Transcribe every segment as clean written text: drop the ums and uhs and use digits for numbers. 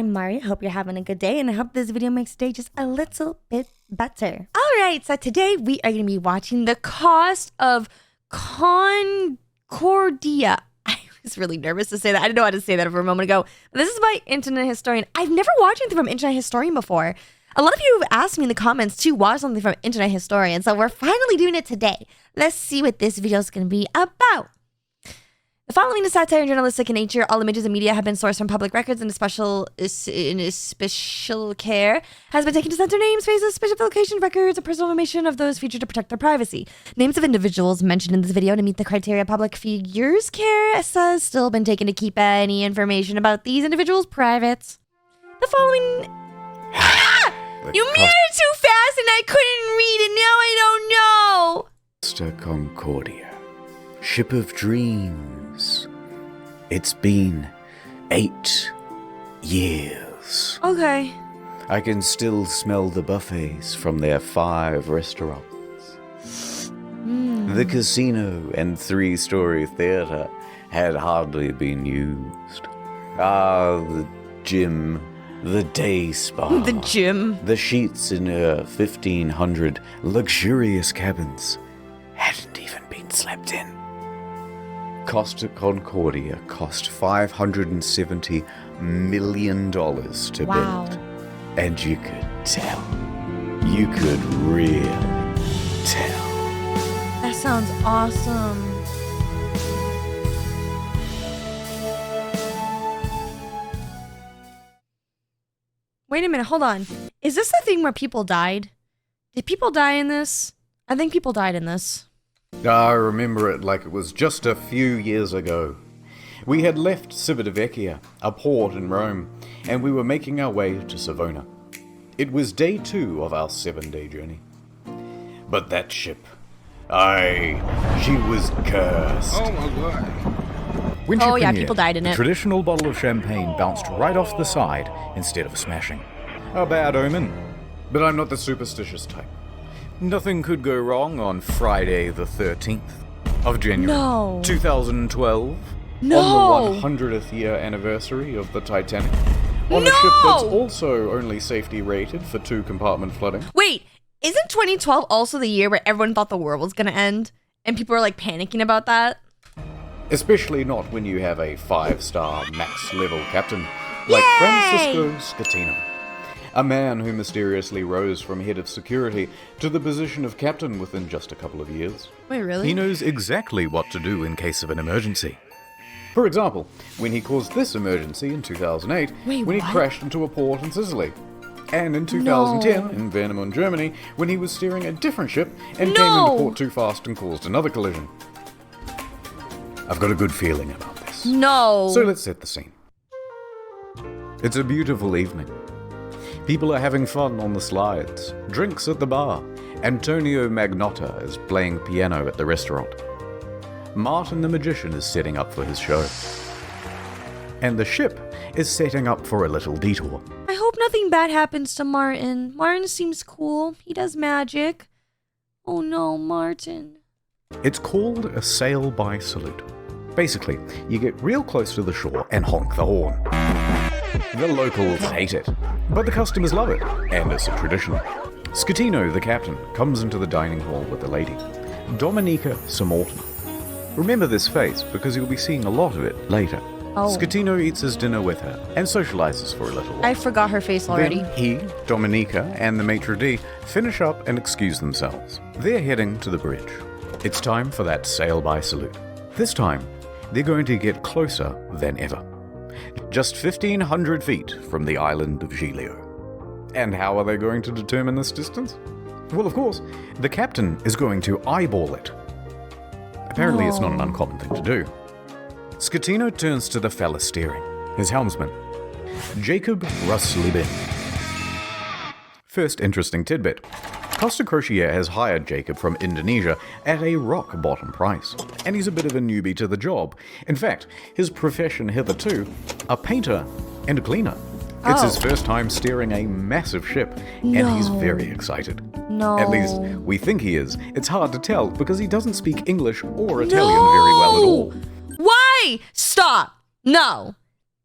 I'm Mari. Hope you're having a good day, and I hope this video makes today just a little bit better. All right, so today we are going to be watching the cost of Concordia. I was really nervous to say that. I didn't know how to say that for a moment ago. But this is by Internet Historian. I've never watched anything from Internet Historian before. A lot of you have asked me in the comments to watch something from Internet Historian, so we're finally doing it today. Let's see what this video is going to be about. The following is satire and journalistic in nature. All images and media have been sourced from public records, and special care has been taken to censor names, faces, special location records, and personal information of those featured to protect their privacy. Names of individuals mentioned in this video to meet the criteria public figures care has still been taken to keep any information about these individuals private. The following... You muted too fast and I couldn't read it. Now I don't know. Mr. Concordia, ship of dreams. It's been 8 years. Okay. I can still smell the buffets from their 5 restaurants. The casino and 3-story theater had hardly been used. The gym, the day spa. The gym. The sheets in 1,500 luxurious cabins hadn't even been slept in. Costa Concordia cost $570 million to build. And you could tell. You could really tell. That sounds awesome. Wait a minute, hold on. Is this the thing where people died? Did people die in this? I think people died in this. I remember it like it was just a few years ago. We had left Civitavecchia, a port in Rome, and we were making our way to Savona. It was day 2 of our 7-day journey. But that ship, she was cursed. Oh my god. When she premiered, people died in the it. traditional bottle of champagne bounced right off the side instead of smashing. A bad omen. But I'm not the superstitious type. Nothing could go wrong on Friday the 13th of January, No. 2012. No. On the 100th year anniversary of the Titanic. On a ship that's also only safety rated for 2-compartment flooding. Wait, isn't 2012 also the year where everyone thought the world was gonna end? And people were like panicking about that? Especially not when you have a 5-star max-level captain like Francisco Scatino. A man who mysteriously rose from head of security to the position of captain within just a couple of years. Wait, really? He knows exactly what to do in case of an emergency. For example, when he caused this emergency in 2008, Wait, when he what? crashed into a port in Sicily. And in 2010, in Warnemünde, Germany, when he was steering a different ship and came into port too fast and caused another collision. I've got a good feeling about this. No. So let's set the scene. It's a beautiful evening. People are having fun on the slides, drinks at the bar. Antonio Magnotta is playing piano at the restaurant. Martin the Magician is setting up for his show. And the ship is setting up for a little detour. I hope nothing bad happens to Martin. Martin seems cool. He does magic. Oh no, Martin. It's called a sail-by salute. Basically, you get real close to the shore and honk the horn. The locals hate it, but the customers love it, and it's a tradition. Scatino, the captain, comes into the dining hall with a lady, Dominica Samorton. Remember this face because you'll be seeing a lot of it later. Oh. Scatino eats his dinner with her and socializes for a little while. I forgot her face already. Then he, Dominica, and the maitre d' finish up and excuse themselves. They're heading to the bridge. It's time for that sail-by salute. This time, they're going to get closer than ever. Just 1,500 feet from the island of Giglio. And how are they going to determine this distance? Well, of course, the captain is going to eyeball it. Apparently it's not an uncommon thing to do. Scatino turns to the fella steering, his helmsman, Jacob Ruslibin. First interesting tidbit. Costa Crociere has hired Jacob from Indonesia at a rock-bottom price, and he's a bit of a newbie to the job. In fact, his profession hitherto, a painter and a cleaner. It's his first time steering a massive ship, and he's very excited. No. At least, we think he is. It's hard to tell because he doesn't speak English or Italian very well at all. Why? Stop. No.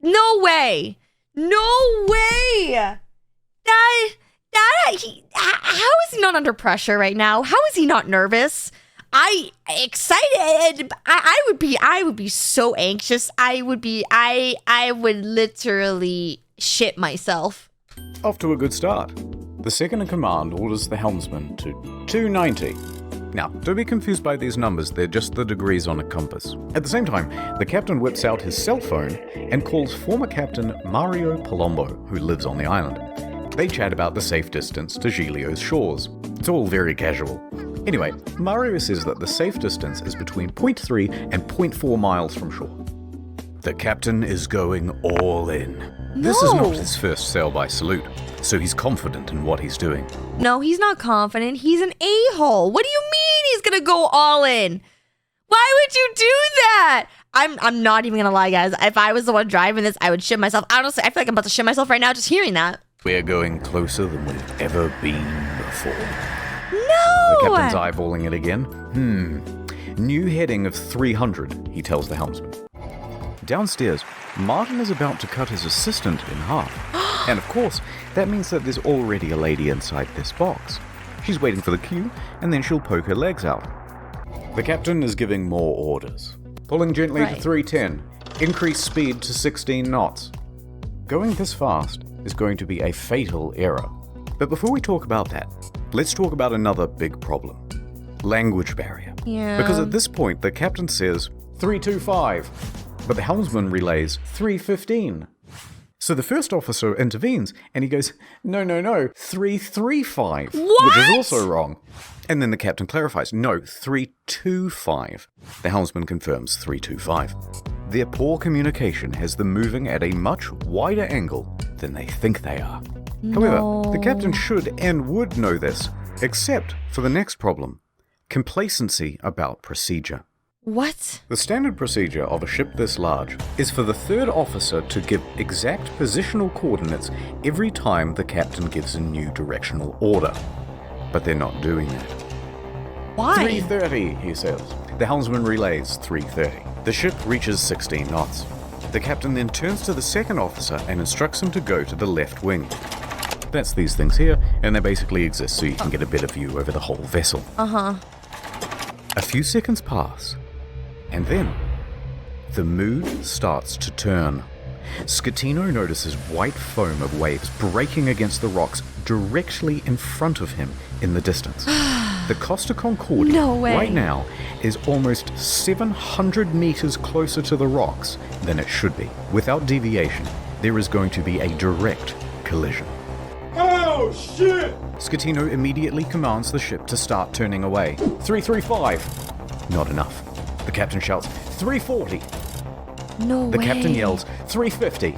No way. No way! How is he not under pressure right now? How is he not nervous? Excited. I would be so anxious. I would literally shit myself. Off to a good start. The second in command orders the helmsman to 290. Now, don't be confused by these numbers, they're just the degrees on a compass. At the same time, the captain whips out his cell phone and calls former captain Mario Palombo, who lives on the island. They chat about the safe distance to Giglio's shores. It's all very casual. Anyway, Mario says that the safe distance is between 0.3 and 0.4 miles from shore. The captain is going all in. This is not his first sail-by salute, so he's confident in what he's doing. No, he's not confident. He's an a-hole. What do you mean he's gonna go all in? Why would you do that? I'm not even gonna lie, guys. If I was the one driving this, I would shit myself. Honestly, I feel like I'm about to shit myself right now just hearing that. We're going closer than we've ever been before. No! The captain's eyeballing it again. New heading of 300, he tells the helmsman. Downstairs, Martin is about to cut his assistant in half. And of course, that means that there's already a lady inside this box. She's waiting for the cue, and then she'll poke her legs out. The captain is giving more orders. Pulling gently to 310. Increase speed to 16 knots. Going this fast is going to be a fatal error. But before we talk about that, let's talk about another big problem. Language barrier. Yeah. Because at this point, the captain says 325, but the helmsman relays 315. So the first officer intervenes, and he goes, no, 335, which is also wrong. And then the captain clarifies, no, 325. The helmsman confirms 325. Their poor communication has them moving at a much wider angle than they think they are. However, the captain should and would know this, except for the next problem, complacency about procedure. What? The standard procedure of a ship this large is for the third officer to give exact positional coordinates every time the captain gives a new directional order. But they're not doing that. Why? 330, he says. The helmsman relays 330. The ship reaches 16 knots. The captain then turns to the second officer and instructs him to go to the left wing. That's these things here, and they basically exist so you can get a better view over the whole vessel. A few seconds pass, and then the mood starts to turn. Scatino notices white foam of waves breaking against the rocks directly in front of him in the distance. The Costa Concordia right now is almost 700 meters closer to the rocks than it should be. Without deviation, there is going to be a direct collision. Oh, shit! Scatino immediately commands the ship to start turning away. 335. Not enough. The captain shouts, 340. The captain yells, 350.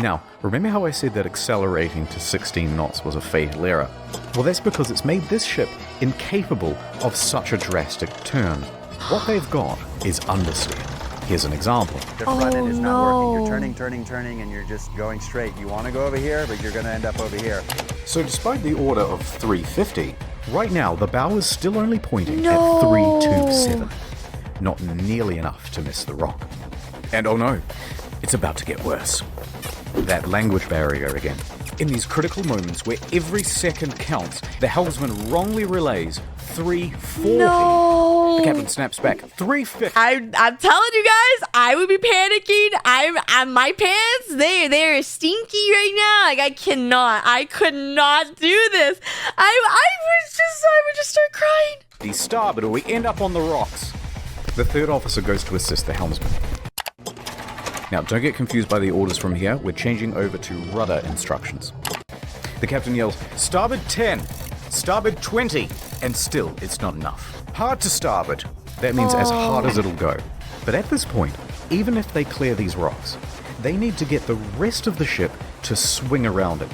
Now, remember how I said that accelerating to 16 knots was a fatal error? Well, that's because it's made this ship incapable of such a drastic turn. What they've got is understeer. Here's an example. The front end is not working. You're turning, and you're just going straight. You want to go over here, but you're going to end up over here. So despite the order of 350, right now the bow is still only pointing at 327. Not nearly enough to miss the rock. And oh no, it's about to get worse. That language barrier again. In these critical moments where every second counts, the helmsman wrongly relays 340. The captain snaps back 350. I'm telling you guys, I would be panicking. My pants, they're stinky right now. Like I could not do this. I would just start crying. The starboard, or we end up on the rocks. The third officer goes to assist the helmsman. Now, don't get confused by the orders from here. We're changing over to rudder instructions. The captain yells, starboard 10, starboard 20, and still it's not enough. Hard to starboard. That means as hard as it'll go. But at this point, even if they clear these rocks, they need to get the rest of the ship to swing around it.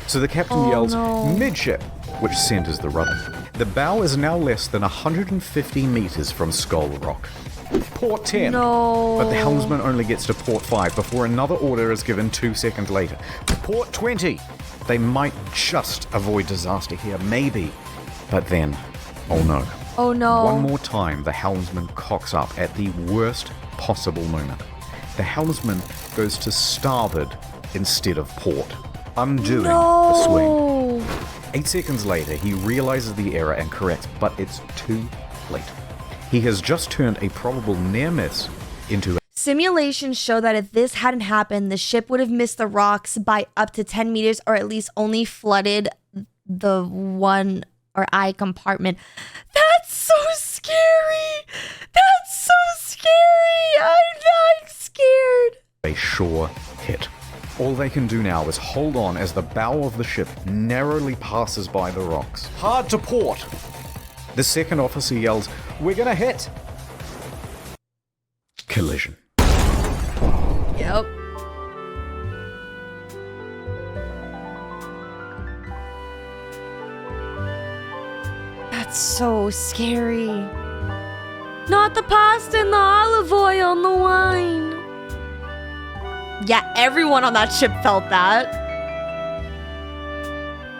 So the captain yells, midship, which centers the rudder. The bow is now less than 150 meters from Skull Rock. Port 10. But the helmsman only gets to port 5 before another order is given 2 seconds later. Port 20. They might just avoid disaster here, maybe. But then, oh no. Oh no. One more time, the helmsman cocks up at the worst possible moment. the helmsman goes to starboard instead of port, undoing the No. swing. 8 seconds later, he realizes the error and corrects, but it's too late. He has just turned a probable near miss into Simulations show that if this hadn't happened, the ship would have missed the rocks by up to 10 meters, or at least only flooded the one or eye compartment. That's so scary. That's so scary. I'm scared. a sure hit. All they can do now is hold on as the bow of the ship narrowly passes by the rocks. Hard to port! The second officer yells, "We're gonna hit!" Collision. Yep. That's so scary. Not the pasta and the olive oil and the wine. Yeah, everyone on that ship felt that.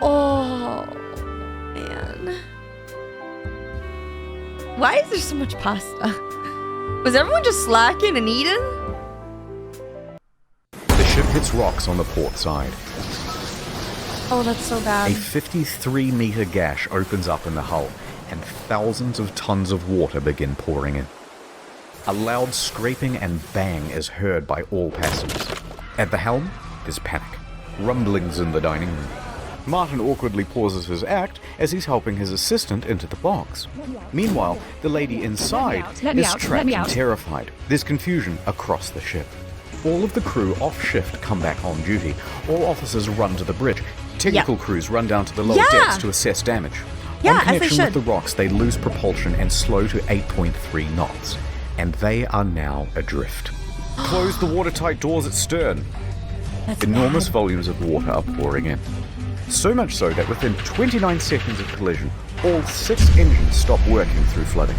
Oh, man. Why is there so much pasta? Was everyone just slacking and eating? The ship hits rocks on the port side. Oh, that's so A bad. 53-meter gash opens up in the hull, and thousands of tons of water begin pouring in. A loud scraping and bang is heard by all passengers. At the helm, there's panic. Rumblings in the dining room. Martin awkwardly pauses his act as he's helping his assistant into the box. Meanwhile, the lady inside is trapped and terrified. There's confusion across the ship. All of the crew off shift come back on duty. All officers run to the bridge. Technical crews run down to the lower decks to assess damage. Yeah, On as they connection with should. the rocks, they lose propulsion and slow to 8.3 knots. And they are now adrift. Close the watertight doors at stern. That's Enormous bad. volumes of water are pouring in. So much so that within 29 seconds of collision, all 6 engines stop working through flooding.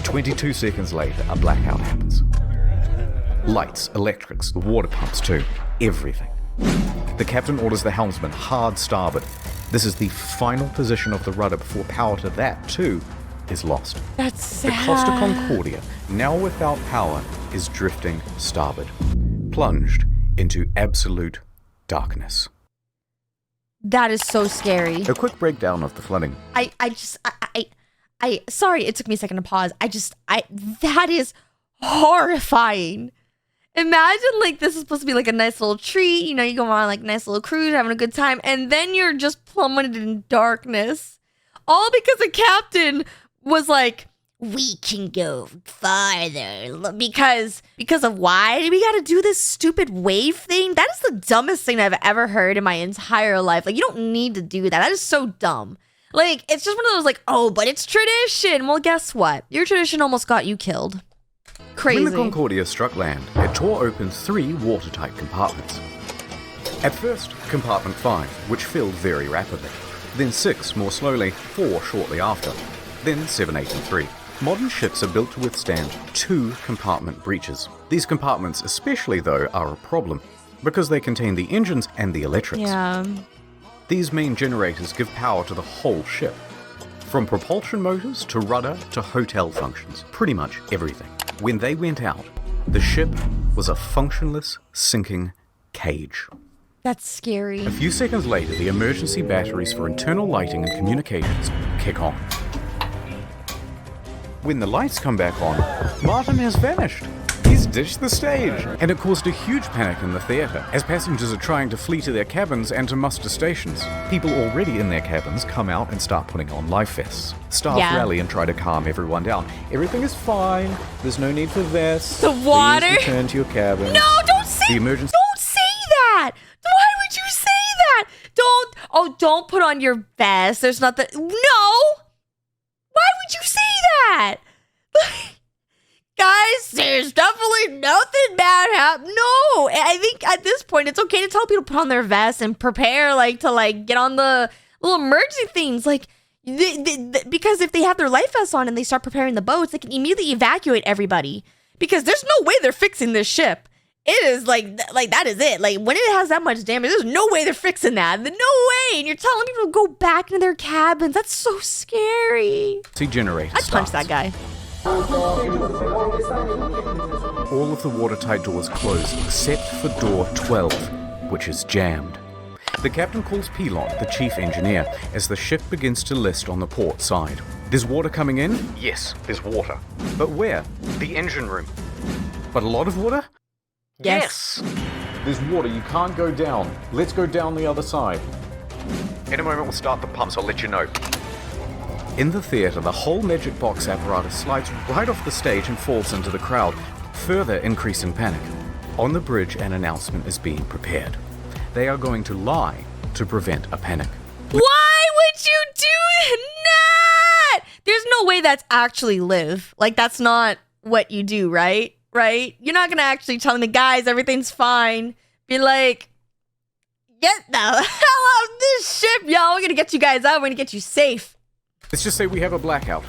22 seconds later, a blackout happens. Lights, electrics, the water pumps too, everything. The captain orders the helmsman hard starboard. This is the final position of the rudder before power to that too is lost. That's The sad. Costa Concordia, now without power, is drifting starboard, plunged into absolute darkness. That is so scary. A quick breakdown of the flooding. Sorry, it took me a second to pause. That is horrifying. Imagine like this is supposed to be like a nice little treat. You know, you go on like a nice little cruise, having a good time, and then you're just plummeted in darkness. All because the captain was like, we can go farther because of why do we got to do this stupid wave thing? That is the dumbest thing I've ever heard in my entire life. Like, you don't need to do that. That is so dumb. Like, it's just one of those like, oh, but it's tradition. Well, guess what? Your tradition almost got you killed. Crazy. When the Concordia struck land, it tore open 3 watertight compartments. At first, compartment 5, which filled very rapidly. Then 6 more slowly, 4 shortly after. Then 7, 8, and 3. Modern ships are built to withstand 2 compartment breaches. These compartments especially, though, are a problem because they contain the engines and the electrics. Yeah. These main generators give power to the whole ship. From propulsion motors to rudder to hotel functions, pretty much everything. When they went out, the ship was a functionless, sinking cage. That's scary. A few seconds later, the emergency batteries for internal lighting and communications kick on. When the lights come back on, Martin has vanished. He's ditched the stage. And it caused a huge panic in the theatre, as passengers are trying to flee to their cabins and to muster stations. People already in their cabins come out and start putting on life vests. Staff rally and try to calm everyone down. Everything is fine. There's no need for vests. The water? Please return to your cabins. No, don't say The emergency... Don't say that. Why would you say that? Don't put on your vest. There's nothing. No. Why would you say that? Guys, there's definitely nothing bad happening. No, I think at this point it's okay to tell people to put on their vests and prepare, like to like get on the little emergency things, like because if they have their life vests on and they start preparing the boats, they can immediately evacuate everybody because there's no way they're fixing this ship. It is like that is it. Like when it has that much damage, there's no way they're fixing that. No way. And you're telling people to go back into their cabins. That's so scary. generator I'd punch starts. that guy. All of the watertight doors close except for door 12, which is jammed. The captain calls Pelon, the chief engineer, as the ship begins to list on the port side. There's water coming in? Yes, there's water. But where? The engine room. But a lot of water? Yes. There's water, you can't go down. Let's go down the other side. In a moment we'll start the pumps, I'll let you know. In the theatre, the whole magic box apparatus slides right off the stage and falls into the crowd, further increasing panic. On the bridge, an announcement is being prepared. They are going to lie to prevent a panic. Why would you do that? There's no way that's actually live. Like, that's not what you do, right? Right? You're not going to actually tell the guys everything's fine. Be like, get the hell out of this ship, y'all. We're going to get you guys out. We're going to get you safe. Let's just say we have a blackout.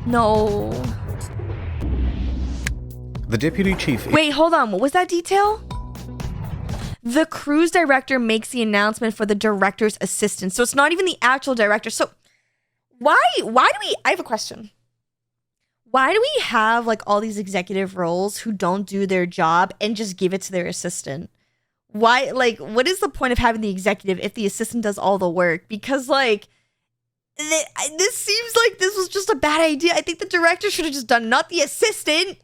No. The deputy chief... Wait, hold on. What was that detail? The cruise director makes the announcement for the director's assistant. So it's not even the actual director. So why do we... I have a question. Why do we have like all these executive roles who don't do their job and just give it to their assistant? Why, like, what is the point of having the executive if the assistant does all the work? Because like, this seems like this was just a bad idea. I think the director should have just done, not the assistant.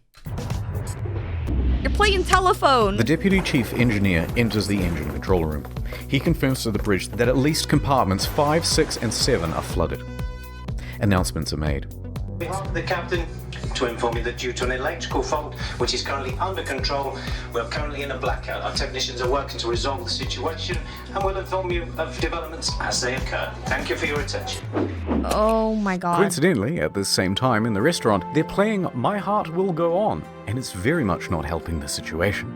You're playing telephone. The deputy chief engineer enters the engine control room. He confirms to the bridge that at least compartments 5, 6, and 7 are flooded. Announcements are made. On behalf of the captain, to inform you that due to an electrical fault, which is currently under control, we're currently in a blackout. Our technicians are working to resolve the situation and will inform you of developments as they occur. Thank you for your attention. Oh my God. Coincidentally, at the same time in the restaurant, they're playing My Heart Will Go On, and it's very much not helping the situation.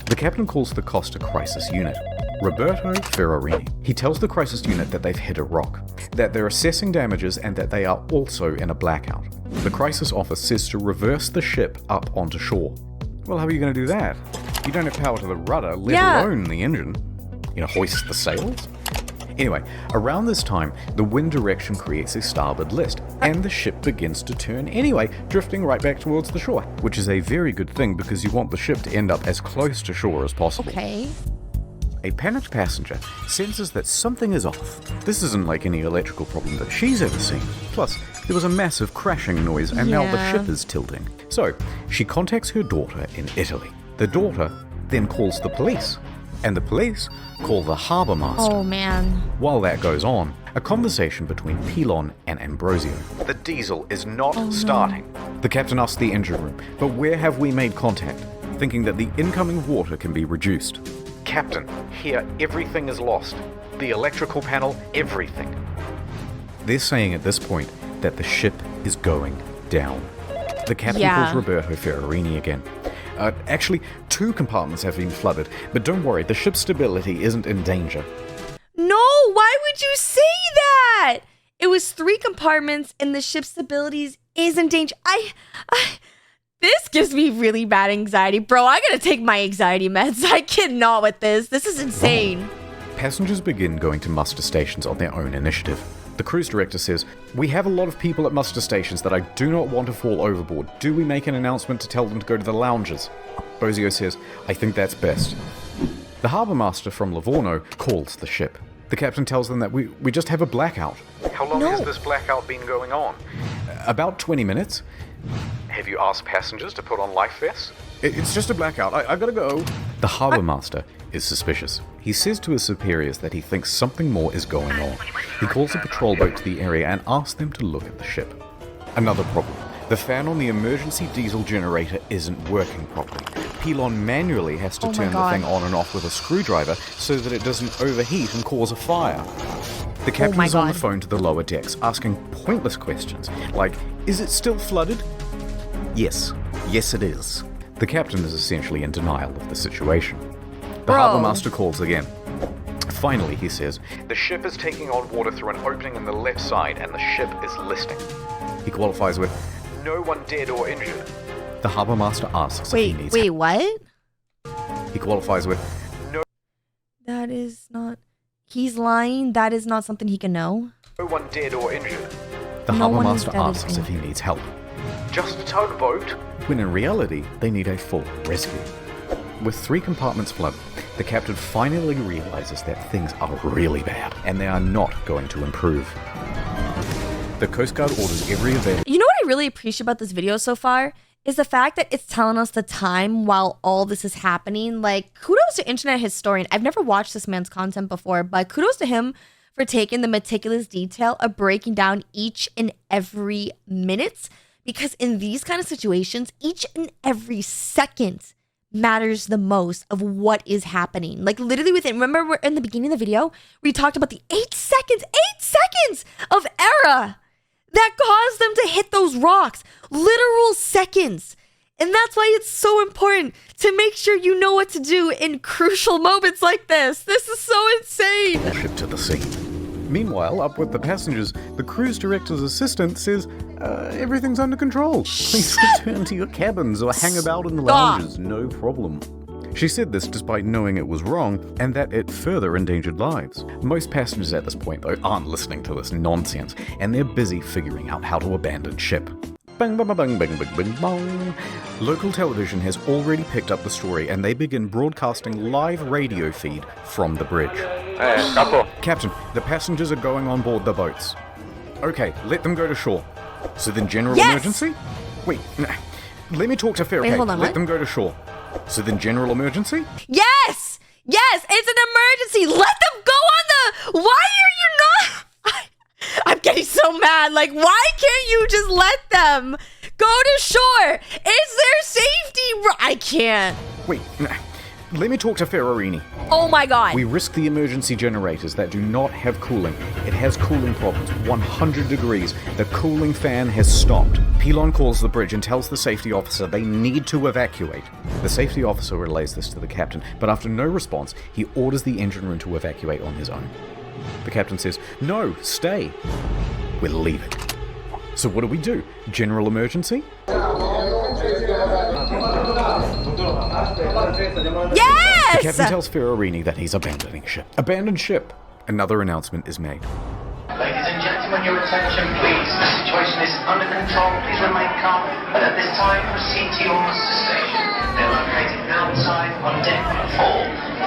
The captain calls the Costa Crisis Unit. Roberto Ferrarini. He tells the crisis unit that they've hit a rock, that they're assessing damages, and that they are also in a blackout. The crisis office says to reverse the ship up onto shore. Well, how are you going to do that? You don't have power to the rudder, let alone the engine. You know, hoist the sails? Anyway, around this time, the wind direction creates a starboard list, and the ship begins to turn anyway, drifting right back towards the shore, which is a very good thing because you want the ship to end up as close to shore as possible. Okay. A panicked passenger senses that something is off. This isn't like any electrical problem that she's ever seen. Plus, there was a massive crashing noise and now the ship is tilting. So, she contacts her daughter in Italy. The daughter then calls the police, and the police call the harbour master. Oh man. While that goes on, a conversation between Pelon and Ambrosio. The diesel is not starting. The captain asks the engine room, but where have we made contact? Thinking that the incoming water can be reduced. Captain, here everything is lost. The electrical panel, everything. They're saying at this point that the ship is going down. The captain calls Roberto Ferrarini again. Actually, 2 compartments have been flooded, but don't worry, the ship's stability isn't in danger. No, why would you say that? It was 3 compartments and the ship's stability is in danger. This gives me really bad anxiety. Bro, I gotta take my anxiety meds. I cannot with this. This is insane. Passengers begin going to muster stations on their own initiative. The cruise director says, "We have a lot of people at muster stations that I do not want to fall overboard. Do we make an announcement to tell them to go to the lounges?" Bozio says, "I think that's best." The harbour master from Livorno calls the ship. The captain tells them that we just have a blackout. How long has this blackout been going on? About 20 minutes. Have you asked passengers to put on life vests? It's just a blackout. I gotta go. The harbour master is suspicious. He says to his superiors that he thinks something more is going on. He calls a patrol boat to the area and asks them to look at the ship. Another problem. The fan on the emergency diesel generator isn't working properly. Pelon manually has to turn the thing on and off with a screwdriver so that it doesn't overheat and cause a fire. The captain is on the phone to the lower decks, asking pointless questions, like, is it still flooded? Yes it is. The captain is essentially in denial of the situation. The harbour master calls again. Finally, he says, the ship is taking on water through an opening in the left side and the ship is listing. He qualifies with, no one dead or injured. The harbour master asks if he needs help. What? He qualifies with, no. That is not... He's lying. That is not something he can know. No one dead or injured. The harbour master asks if he needs help. just a tugboat, when in reality, they need a full rescue. With 3 compartments flooded, the captain finally realizes that things are really bad, and they are not going to improve. The Coast Guard orders every event. You know what I really appreciate about this video so far? Is the fact that it's telling us the time while all this is happening. Like, kudos to Internet Historian. I've never watched this man's content before, but kudos to him for taking the meticulous detail of breaking down each and every minute. Because in these kind of situations, each and every second matters the most of what is happening. Like literally remember we're in the beginning of the video, we talked about the 8 seconds of error that caused them to hit those rocks. Literal seconds. And that's why it's so important to make sure you know what to do in crucial moments like this. This is so insane. Ship to the sea. Meanwhile, up with the passengers, the cruise director's assistant says, everything's under control. Please return to your cabins or hang about in the lounges, no problem. She said this despite knowing it was wrong and that it further endangered lives. Most passengers at this point, though, aren't listening to this nonsense, and they're busy figuring out how to abandon ship. Bang, bang, bang, bang, bang, bang, bang. Local television has already picked up the story, and they begin broadcasting live radio feed from the bridge. Captain, the passengers are going on board the boats. Okay, let them go to shore. So then general emergency? Wait, let me talk to Pharaoh. Wait, hold on, let what? them go to shore. So then general emergency? Yes, it's an emergency. Let them go on the. Why are you not? I'm getting so mad. Like, why can't you just let them go to shore? Is there safety? I can't. Wait, let me talk to Ferrarini. Oh my god. We risk the emergency generators that do not have cooling. It has cooling problems, 100 degrees. The cooling fan has stopped. Pilon calls the bridge and tells the safety officer they need to evacuate. The safety officer relays this to the captain, but after no response, he orders the engine room to evacuate on his own. The captain says, no, stay. We're leaving. So what do? General emergency? Yes! The captain tells Ferrarini that he's abandoning ship. Abandon ship. Another announcement is made. Ladies and gentlemen, your attention please. The situation is under control. Please remain calm. But at this time, proceed to your muster station. They're located outside on deck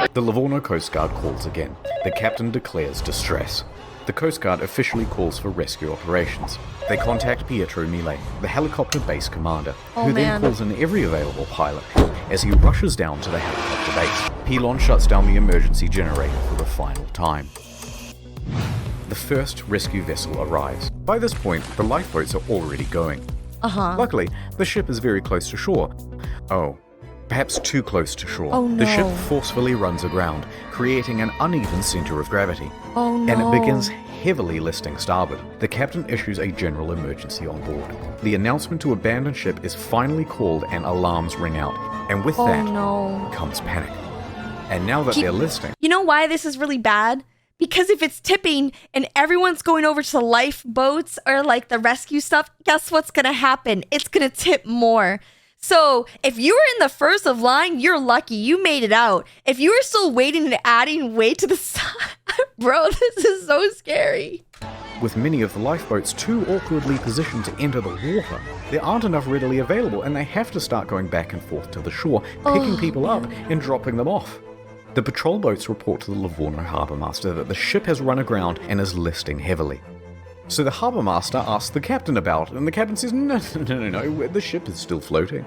4. The Livorno Coast Guard calls again. The captain declares distress. The Coast Guard officially calls for rescue operations. They contact Pietro Mille, the helicopter base commander, who then calls in every available pilot as he rushes down to the helicopter base. Pilon shuts down the emergency generator for the final time. The first rescue vessel arrives. By this point, the lifeboats are already going. Luckily, the ship is very close to shore. Oh, perhaps too close to shore. Oh, no. The ship forcefully runs aground, creating an uneven center of gravity. Oh no. And it begins heavily listing starboard. The captain issues a general emergency on board. The announcement to abandon ship is finally called and alarms ring out. And with that comes panic. And now that they're listing... You know why this is really bad? Because if it's tipping and everyone's going over to the lifeboats or like the rescue stuff, guess what's going to happen? It's going to tip more. So if you were in the first of line, you're lucky. You made it out. If you were still waiting and adding weight to the side, bro, this is so scary. With many of the lifeboats too awkwardly positioned to enter the water, there aren't enough readily available and they have to start going back and forth to the shore, picking people up and dropping them off. The patrol boats report to the Livorno harbour master that the ship has run aground and is listing heavily. So the harbour master asks the captain about it, and the captain says, no, the ship is still floating.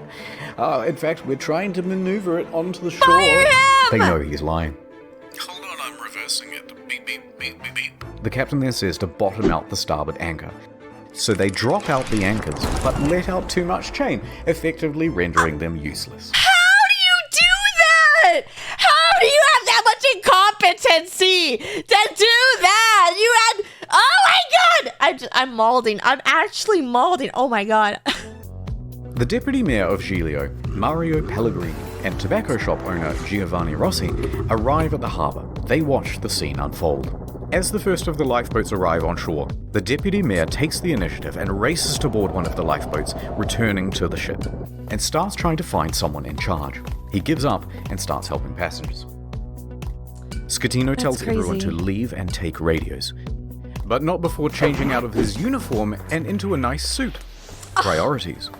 In fact, we're trying to maneuver it onto the shore. Fire him! They know he's lying. Hold on, I'm reversing it. Beep, beep, beep, beep, beep. The captain then says to bottom out the starboard anchor. So they drop out the anchors, but let out too much chain, effectively rendering them useless. How do you do that? How do you have that much incompetency to do that? You had... Oh my god! I'm mauling. I'm actually mauling. Oh my god. The deputy mayor of Giglio, Mario Pellegrini, and tobacco shop owner Giovanni Rossi arrive at the harbour. They watch the scene unfold. As the first of the lifeboats arrive on shore, the deputy mayor takes the initiative and races to board one of the lifeboats, returning to the ship, and starts trying to find someone in charge. He gives up and starts helping passengers. Scatino tells everyone to leave and take radios, but not before changing out of his uniform and into a nice suit. Priorities.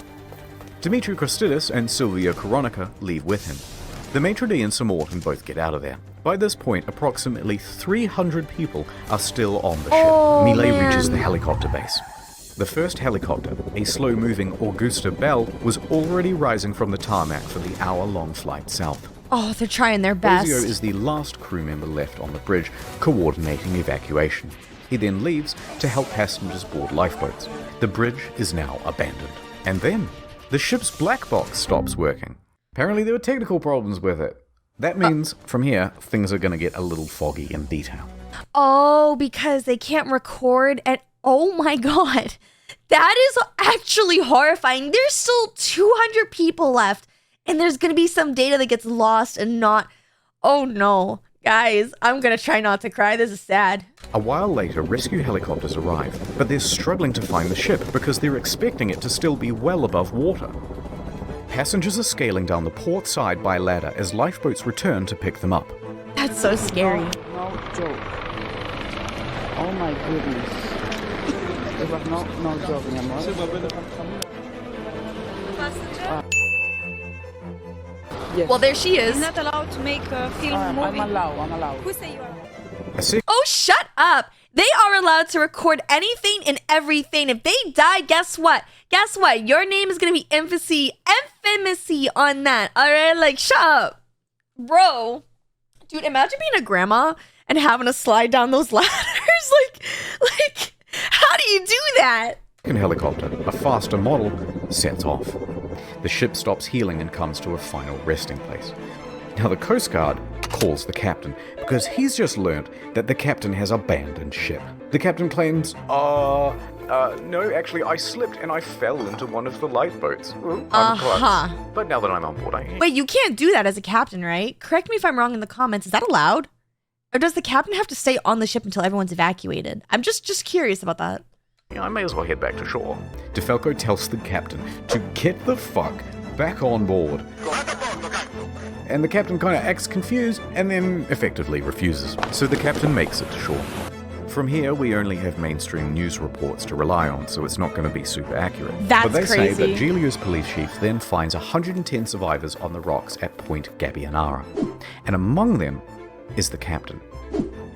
Dimitri Christidis and Silvia Koronica leave with him. The maitre d' and Sir Morton both get out of there. By this point, approximately 300 people are still on the ship. Millet reaches the helicopter base. The first helicopter, a slow-moving Augusta Bell, was already rising from the tarmac for the hour-long flight south. Oh, they're trying their best. Ozio is the last crew member left on the bridge, coordinating evacuation. He then leaves to help passengers board lifeboats. The bridge is now abandoned. And then, the ship's black box stops working. Apparently there were technical problems with it. That means, from here, things are going to get a little foggy in detail. Oh, because they can't record and oh my god. That is actually horrifying. There's still 200 people left and there's going to be some data that gets lost and not... Oh no. Guys, I'm going to try not to cry. This is sad. A while later, rescue helicopters arrive, but they're struggling to find the ship because they're expecting it to still be well above water. Passengers are scaling down the port side by ladder as lifeboats return to pick them up. That's so scary. No joke. Oh my goodness. It was no joking, amor. Yes. Well, there she is. You're not allowed to make a film movie. I'm allowed. Who say you are? Oh, shut up. They are allowed to record anything and everything. If they die, guess what? Guess what? Your name is going to be infamy on that. All right? Like, shut up. Bro. Dude, imagine being a grandma and having to slide down those ladders. like, how do you do that? Second helicopter, a faster model, sets off. The ship stops healing and comes to a final resting place. Now the Coast Guard calls the captain because he's just learned that the captain has abandoned ship. The captain claims, no, actually I slipped and I fell into one of the lifeboats. I'm close. But now that I'm on board, I am. Wait, you can't do that as a captain, right? Correct me if I'm wrong in the comments. Is that allowed? Or does the captain have to stay on the ship until everyone's evacuated? I'm just curious about that. Yeah, I may as well head back to shore. DeFalco tells the captain to get the fuck back on board. And the captain kind of acts confused and then effectively refuses. So the captain makes it to shore. From here, we only have mainstream news reports to rely on, so it's not going to be super accurate. That's but they crazy. say that Giglio's police chief then finds 110 survivors on the rocks at Point Gabbianara. And among them is the captain.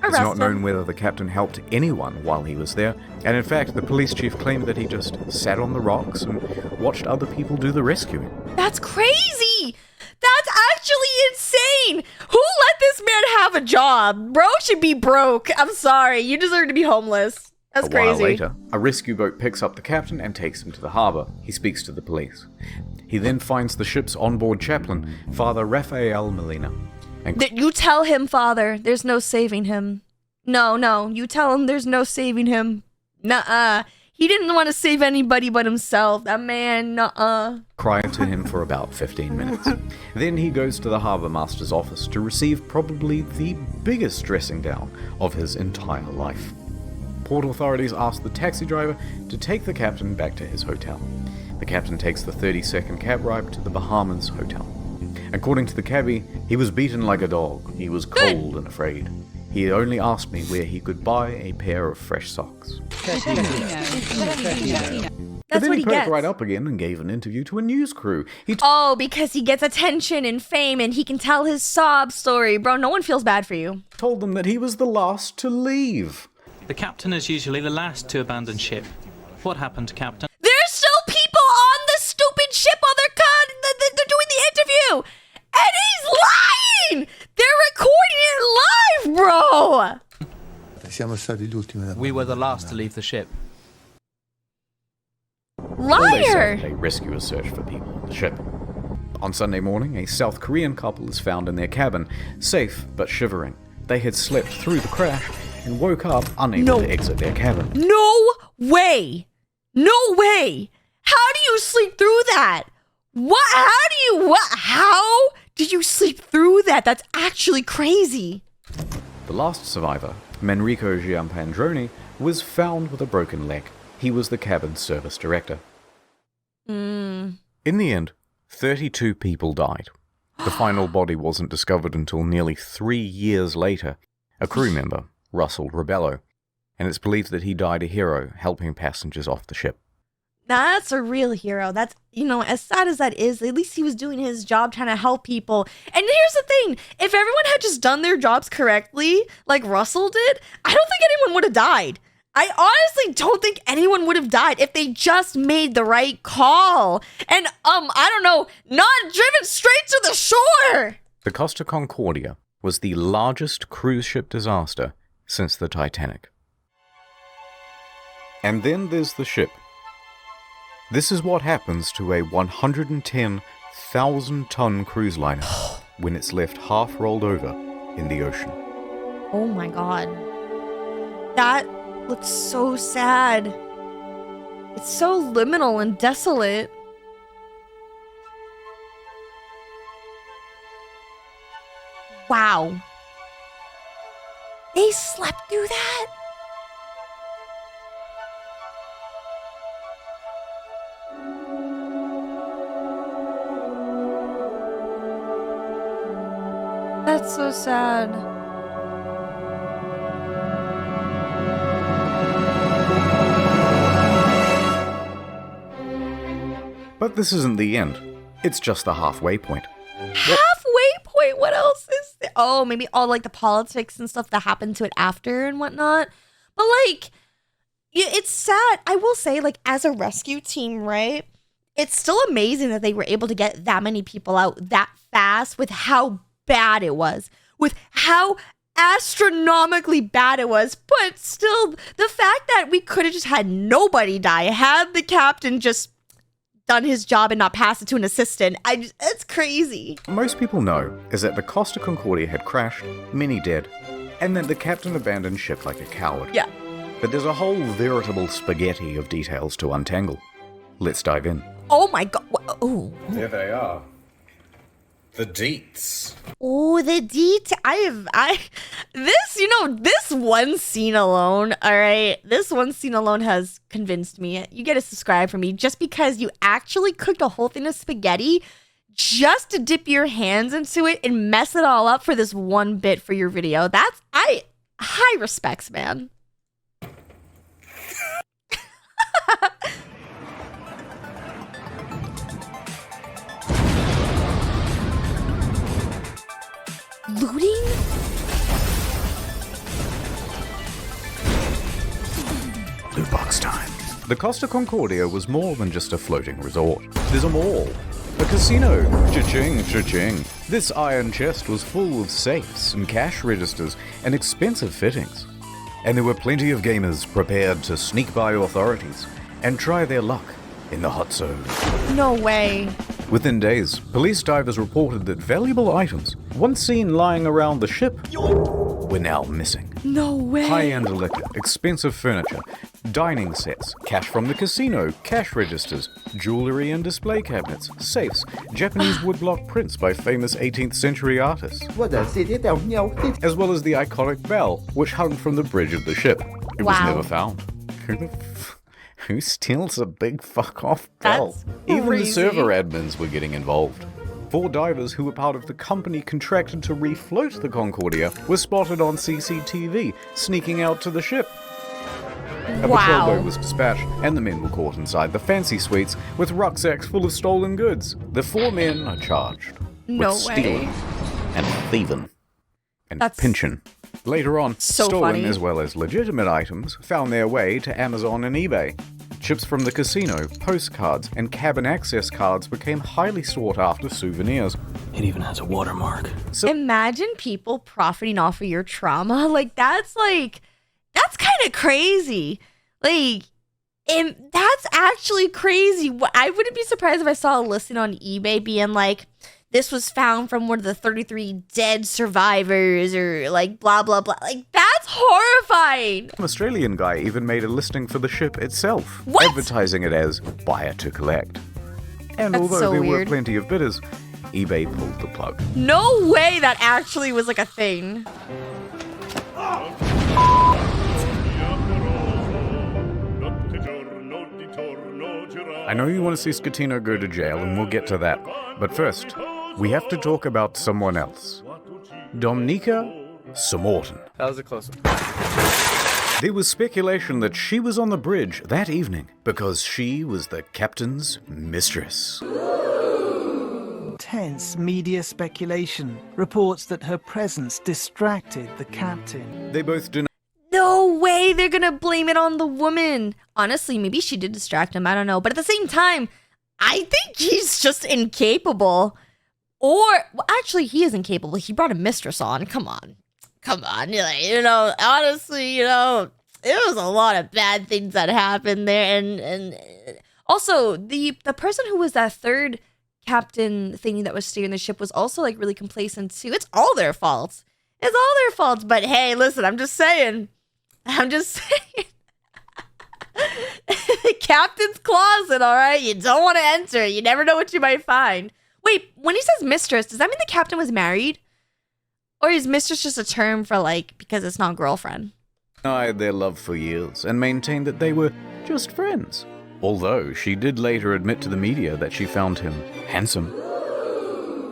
It's not known whether the captain helped anyone while he was there, and in fact, the police chief claimed that he just sat on the rocks and watched other people do the rescuing. That's crazy! That's actually insane! Who let this man have a job? Bro should be broke. I'm sorry. You deserve to be homeless. That's crazy. A while later, a rescue boat picks up the captain and takes him to the harbor. He speaks to the police. He then finds the ship's onboard chaplain, Father Rafael Molina. You tell him, Father, there's no saving him. No, you tell him there's no saving him. Nuh-uh. He didn't want to save anybody but himself. That man, nuh-uh. Cry to him for about 15 minutes. Then he goes to the harbour master's office to receive probably the biggest dressing down of his entire life. Port authorities ask the taxi driver to take the captain back to his hotel. The captain takes the 30-second cab ride to the Bahamas hotel. According to the cabbie, he was beaten like a dog. He was cold and afraid. He only asked me where he could buy a pair of fresh socks. That's but then what he he perked gets. right up again and gave an interview to a news crew. Oh, because he gets attention and fame and he can tell his sob story. Bro, no one feels bad for you. Told them that he was the last to leave. The captain is usually the last to abandon ship. What happened to captain? There's still people on the stupid ship while they're doing the interview. And he's lying! They're recording it live, bro! We were the last to leave the ship. All they Liar! say, they rescue a search for people on the ship. On Sunday morning, a South Korean couple is found in their cabin, safe but shivering. They had slept through the crash and woke up unable to exit their cabin. No way! No way! How do you sleep through that? How did you sleep through that? That's actually crazy. The last survivor, Manrico Giampandroni, was found with a broken leg. He was the cabin service director. In the end, 32 people died. The final body wasn't discovered until nearly 3 years later. A crew member, Russell Rebello, and it's believed that he died a hero helping passengers off the ship. That's a real hero. That's, you know, as sad as that is, at least he was doing his job trying to help people. And here's the thing. If everyone had just done their jobs correctly, like Russell did, I don't think anyone would have died. I honestly don't think anyone would have died if they just made the right call. And, I don't know, not driven straight to the shore. The Costa Concordia was the largest cruise ship disaster since the Titanic. And then there's the ship. This is what happens to a 110,000-ton cruise liner when it's left half rolled over in the ocean. Oh my God. That looks so sad. It's so liminal and desolate. Wow. They slept through that? That's so sad. But this isn't the end. It's just the halfway point. Halfway point? What else is there? Oh, maybe all like the politics and stuff that happened to it after and whatnot. But like, it's sad. I will say, like, as a rescue team, right? It's still amazing that they were able to get that many people out that fast with how bad it was, with how astronomically bad it was. But still, the fact that we could have just had nobody die, had the captain just done his job and not pass it to an assistant, it's crazy. Most people know is that the Costa Concordia had crashed, many dead, and that the captain abandoned ship like a coward. Yeah. But there's a whole veritable spaghetti of details to untangle. Let's dive in. Oh my God. Oh. There they are. The deets. Oh, the this one scene alone, all right? This one scene alone has convinced me. You get to subscribe for me just because you actually cooked a whole thing of spaghetti just to dip your hands into it and mess it all up for this one bit for your video. That's, high respects, man. Looting? Loot box time. The Costa Concordia was more than just a floating resort. There's a mall, a casino, cha-ching, cha-ching. This iron chest was full of safes and cash registers and expensive fittings. And there were plenty of gamers prepared to sneak by authorities and try their luck in the hot zone. No way. Within days, police divers reported that valuable items, once seen lying around the ship, were now missing. No way. High-end liquor, expensive furniture, dining sets, cash from the casino, cash registers, jewelry and display cabinets, safes, Japanese woodblock prints by famous 18th century artists, as well as the iconic bell, which hung from the bridge of the ship. It was never found. Who steals a big fuck-off bell? Even the server admins were getting involved. 4 divers who were part of the company contracted to refloat the Concordia were spotted on CCTV, sneaking out to the ship. A patrol boat was dispatched, and the men were caught inside the fancy suites with rucksacks full of stolen goods. The 4 men are charged with stealing and thieving and pinching. Later on, stolen as well as legitimate items found their way to Amazon and eBay. Chips from the casino, postcards, and cabin access cards became highly sought after souvenirs. It even has a watermark. So imagine people profiting off of your trauma. That's kind of crazy. And that's actually crazy. I wouldn't be surprised if I saw a listing on eBay being like, this was found from one of the 33 dead survivors, or blah, blah, blah. That's horrifying. An Australian guy even made a listing for the ship itself, What? advertising it as buyer to collect. And That's although so there weird. were plenty of bidders, eBay pulled the plug. No way that actually was a thing. I know you want to see Scatino go to jail, and we'll get to that. But first, we have to talk about someone else. Dominika Samorton. That was a close one. There was speculation that she was on the bridge that evening because she was the captain's mistress. Intense media speculation reports that her presence distracted the captain. They both denied. No way they're gonna blame it on the woman. Honestly, maybe she did distract him. I don't know. But at the same time, I think he's just incapable. Or, well, actually, he is incapable. He brought a mistress on. Come on. You know, honestly, you know, there was a lot of bad things that happened there. And also, the person who was that third captain thingy that was steering the ship was also like really complacent too. It's all their faults. But hey, listen, I'm just saying. The captain's closet, all right? You don't want to enter. You never know what you might find. Wait, when he says mistress, does that mean the captain was married? Or is mistress just a term for like, because it's not girlfriend? Denied their love for years and maintained that they were just friends. Although she did later admit to the media that she found him handsome.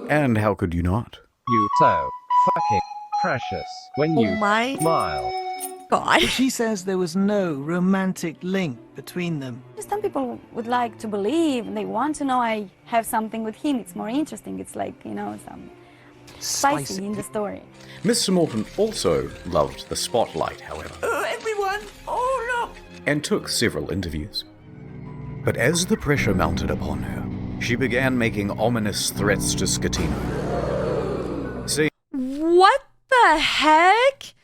And how could you not? You so fucking precious when you smile. God. She says there was no romantic link between them. Some people would like to believe, they want to know I have something with him. It's more interesting. It's like, you know, some spicy in the story. Miss Sir Morton also loved the spotlight, however. Everyone, oh look! And took several interviews. But as the pressure mounted upon her, she began making ominous threats to Scatino. See? What the heck?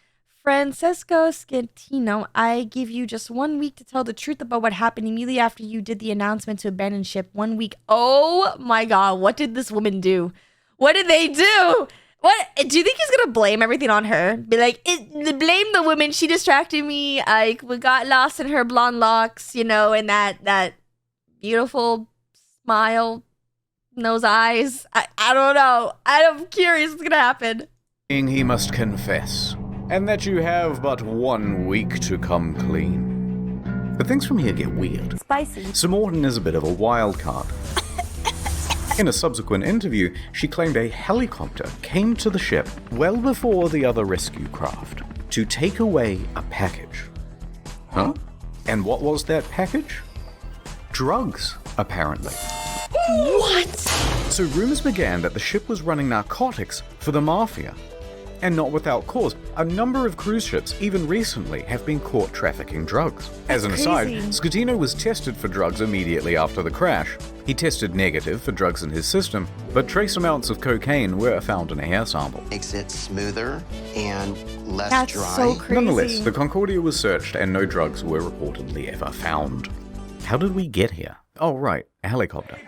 Francesco Scatino, I give you just 1 week to tell the truth about what happened immediately after you did the announcement to abandon ship. 1 week. Oh my God, what did this woman do? What did they do? What? Do you think he's gonna blame everything on her? Be like, blame the woman, she distracted me. We got lost in her blonde locks, you know, and that beautiful smile, those eyes. I don't know. I'm curious what's gonna happen. He must confess, and that you have but 1 week to come clean. But things from here get weird. Spicy. Sir Morton is a bit of a wild card. In a subsequent interview, she claimed a helicopter came to the ship well before the other rescue craft to take away a package. Huh? And what was that package? Drugs, apparently. What? So rumors began that the ship was running narcotics for the mafia. And not without cause. A number of cruise ships, even recently, have been caught trafficking drugs. As an aside, Scatino was tested for drugs immediately after the crash. He tested negative for drugs in his system, but trace amounts of cocaine were found in a hair sample. Makes it smoother and less That's dry. so crazy. Nonetheless, the Concordia was searched and no drugs were reportedly ever found. How did we get here? Oh right, a helicopter.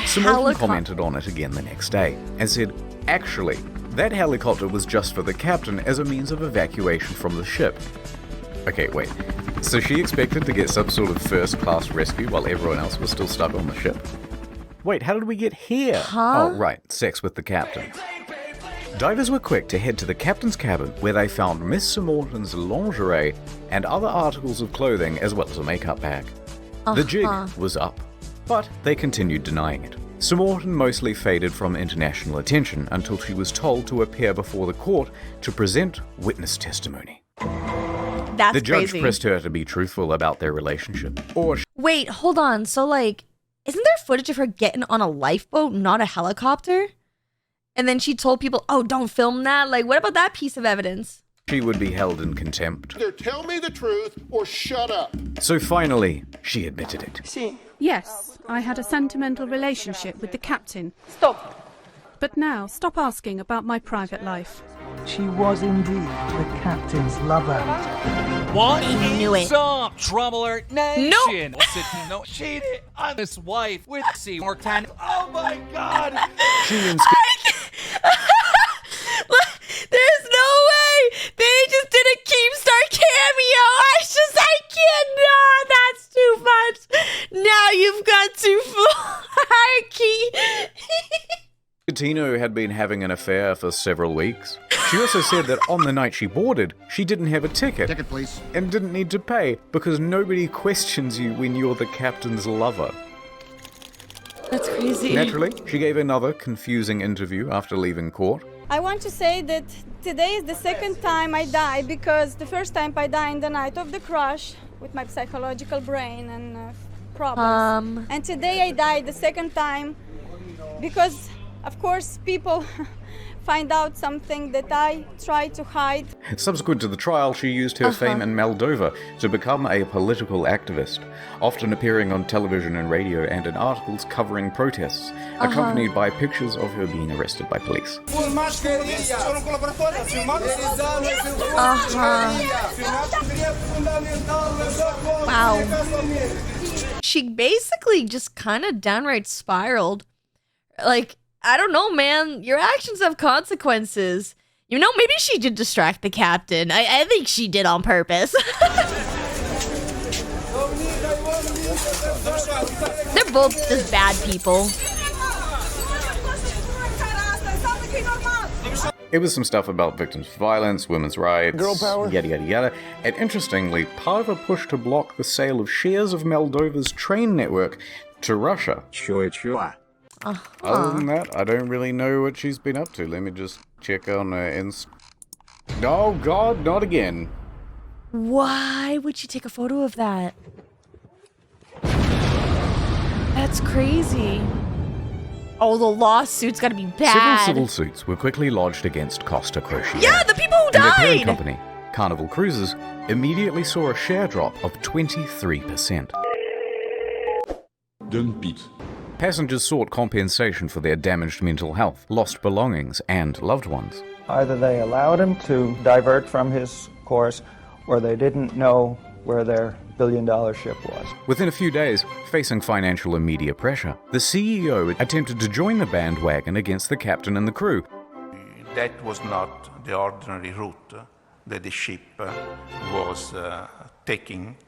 Sir Morton commented on it again the next day and said, actually, that helicopter was just for the captain as a means of evacuation from the ship. Okay, wait. So she expected to get some sort of first-class rescue while everyone else was still stuck on the ship? Wait, how did we get here? Huh? Oh, right, sex with the captain. Divers were quick to head to the captain's cabin where they found Miss Sir Morton's lingerie and other articles of clothing as well as a makeup bag. The jig was up, but they continued denying it. Sir Morton mostly faded from international attention until she was told to appear before the court to present witness testimony. That's the judge crazy. pressed her to be truthful about their relationship. Wait, hold on. So, like, isn't there footage of her getting on a lifeboat, not a helicopter? And then she told people, oh, don't film that? Like, what about that piece of evidence? She would be held in contempt. Either tell me the truth or shut up. So finally, she admitted it. Yes, I had a sentimental relationship with the captain. Stop. But now, stop asking about my private life. She was indeed the captain's lover. What knew it. is up, Troubler Nation? No, cheated on his wife with C. Morton. Oh my God! She and There's no way they just did a Keemstar cameo. I cannot. That's too much. Now you've got to Scatino had been having an affair for several weeks. She also said that on the night she boarded, she didn't have a ticket. Ticket, please. And didn't need to pay because nobody questions you when you're the captain's lover. That's crazy. Naturally, she gave another confusing interview after leaving court. I want to say that today is the second time I die, because the first time I died in the night of the crash with my psychological brain and problems. And today I died the second time because, of course, people find out something that I try to hide. Subsequent to the trial, she used her fame in Moldova to become a political activist, often appearing on television and radio and in articles covering protests, accompanied by pictures of her being arrested by police. Wow. She basically just kind of downright spiraled. Like, I don't know, man. Your actions have consequences. You know, maybe she did distract the captain. I think she did on purpose. They're both just bad people. It was some stuff about victims of violence, women's rights, Girl power. yada yada yada. And interestingly, part of a push to block the sale of shares of Moldova's train network to Russia. Sure. Other than that, I don't really know what she's been up to. Let me just check on her Oh god, not again. Why would she take a photo of that? That's crazy. Oh, the lawsuit's gotta be bad. Several civil suits were quickly lodged against Costa Crociere. Yeah, the people who And their parent died! company, Carnival Cruises, immediately saw a share drop of 23%. Don't beat. Passengers sought compensation for their damaged mental health, lost belongings, and loved ones. Either they allowed him to divert from his course, or they didn't know where their billion-dollar ship was. Within a few days, facing financial and media pressure, the CEO attempted to join the bandwagon against the captain and the crew. That was not the ordinary route that the ship was taking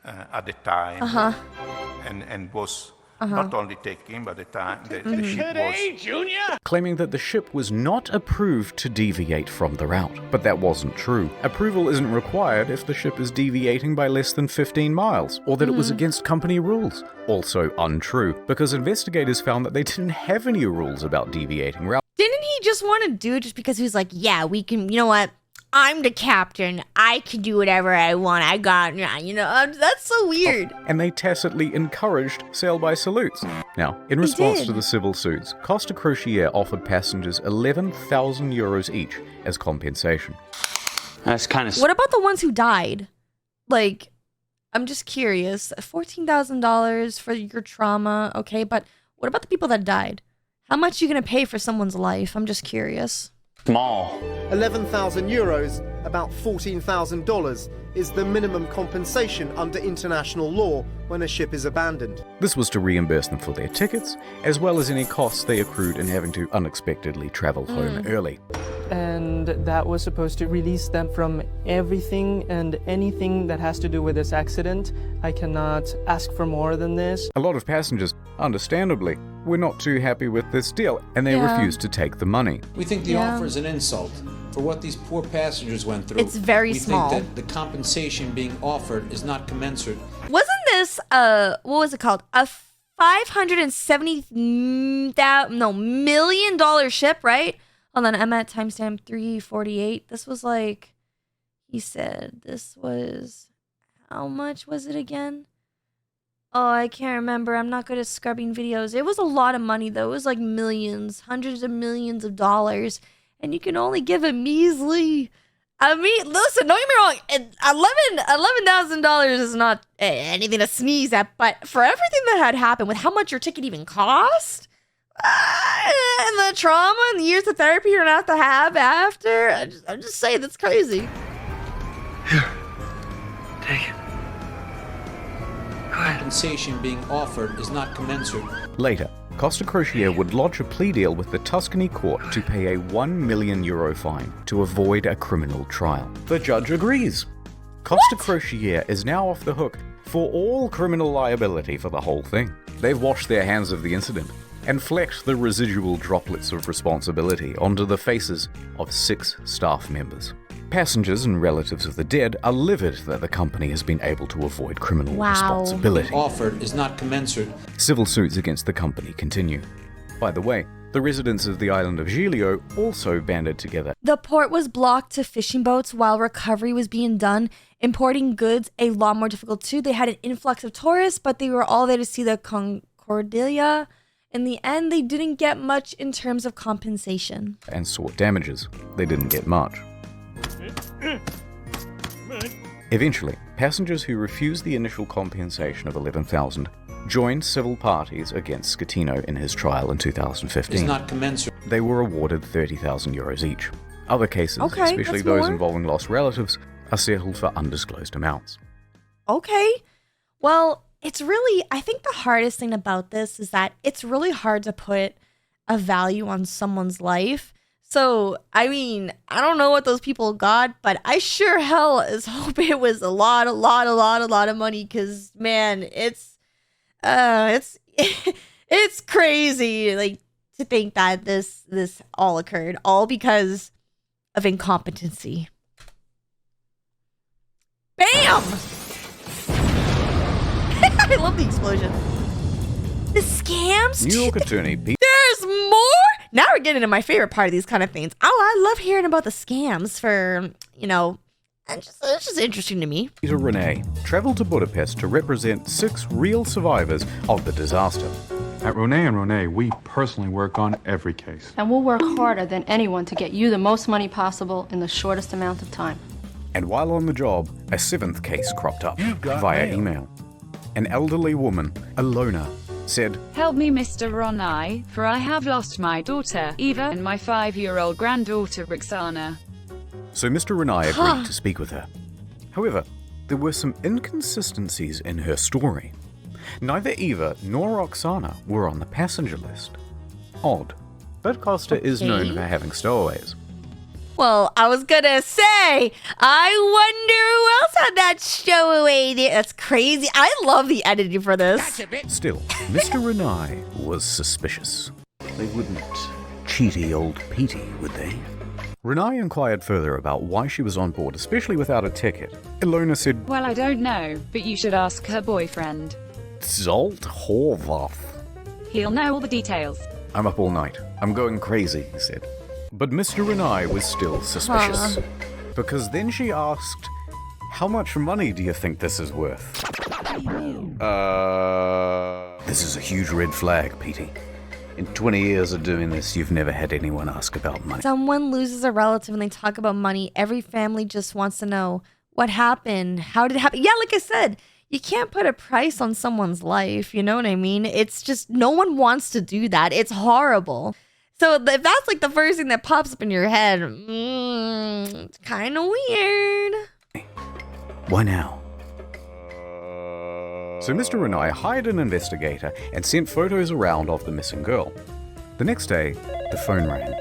at the time, and was not only taking, but the time the ship was... Claiming that the ship was not approved to deviate from the route. But that wasn't true. Approval isn't required if the ship is deviating by less than 15 miles, or that it was against company rules. Also untrue, because investigators found that they didn't have any rules about deviating route. Didn't he just want to do it just because he was like, yeah, we can, you know what? I'm the captain. I can do whatever I want. I got, you know, that's so weird. And they tacitly encouraged sail-by salutes. Now, in response to the civil suits, Costa Crociere offered passengers 11,000 euros each as compensation. That's kind of... What about the ones who died? Like, I'm just curious. $14,000 for your trauma, okay, but what about the people that died? How much are you going to pay for someone's life? I'm just curious. Small. 11,000 euros, about $14,000, is the minimum compensation under international law when a ship is abandoned. This was to reimburse them for their tickets, as well as any costs they accrued in having to unexpectedly travel home early. And that was supposed to release them from everything and anything that has to do with this accident. I cannot ask for more than this. A lot of passengers, understandably, were not too happy with this deal, and they refused to take the money. We think the offer is an insult for what these poor passengers went through. It's very small. We think that the compensation being offered is not commensurate. Wasn't this, what was it called? A $570 million ship, right? Hold on, I'm at timestamp 348. This was like, he said, this was, how much was it again? Oh, I can't remember. I'm not good at scrubbing videos. It was a lot of money, though. It was like millions, hundreds of millions of dollars. And you can only give a measly... I mean, listen, don't get me wrong. $11,000 is not anything to sneeze at. But for everything that had happened, with how much your ticket even cost... and the trauma and the years of therapy you're gonna have after. I'm just saying, that's crazy. Here, take it. Compensation being offered is not commensurate. Later, Costa Crociere would lodge a plea deal with the Tuscany court to pay a €1 million fine to avoid a criminal trial. The judge agrees. Costa Crociere is now off the hook for all criminal liability for the whole thing. They've washed their hands of the incident and flecked the residual droplets of responsibility onto the faces of 6 staff members. Passengers and relatives of the dead are livid that the company has been able to avoid criminal responsibility. Offered is not commensurate. Civil suits against the company continue. By the way, The residents of the island of Giglio also banded together. The port was blocked to fishing boats while recovery was being done. Importing goods, a lot more difficult too. They had an influx of tourists, but they were all there to see the Concordia. In the end, they didn't get much in terms of compensation. And sought damages. They didn't get much. Eventually, passengers who refused the initial compensation of $11,000 joined civil parties against Scatino in his trial in 2015. It's not commensurate. They were awarded 30,000 euros each. Other cases, Okay, especially that's those more. involving lost relatives, are settled for undisclosed amounts. Okay. Well, it's really, I think the hardest thing about this is that it's really hard to put a value on someone's life. So, I mean, I don't know what those people got, but I sure hell is hope it was a lot of money, because man, it's crazy, like, to think that this all occurred all because of incompetency. Bam! I love the explosion. The scams? New York attorney Pete. There's more? Now we're getting to my favorite part of these kind of things. Oh, I love hearing about the scams for, you know, it's just interesting to me. Peter Renee traveled to Budapest to represent 6 real survivors of the disaster. At Renee, we personally work on every case. And we'll work harder than anyone to get you the most money possible in the shortest amount of time. And while on the job, a 7th case cropped up via email. An elderly woman, Alona, said, "Help me, Mr. Ronai, for I have lost my daughter, Eva, and my 5-year-old granddaughter, Roxana." So Mr. Renai agreed to speak with her. However, there were some inconsistencies in her story. Neither Eva nor Roxana were on the passenger list. Odd, but Costa is known for having stowaways. Well, I was gonna say, I wonder who else had that stowaway there. That's crazy. I love the editing for this. Still, Mr. Renai was suspicious. They wouldn't cheaty old Petey, would they? Renai inquired further about why she was on board, especially without a ticket. Ilona said, "Well, I don't know, but you should ask her boyfriend. Zolt Horvath. He'll know all the details." I'm up all night. I'm going crazy, he said. But Mr. Renai was still suspicious. Because then she asked, "How much money do you think this is worth?" This is a huge red flag, Petey. In 20 years of doing this, you've never had anyone ask about money. Someone loses a relative and they talk about money. Every family just wants to know what happened. How did it happen? Yeah, like I said, you can't put a price on someone's life. You know what I mean? It's just, no one wants to do that. It's horrible. So if that's like the first thing that pops up in your head, it's kind of weird. Why now? So Mr. Renai hired an investigator and sent photos around of the missing girl. The next day, the phone rang.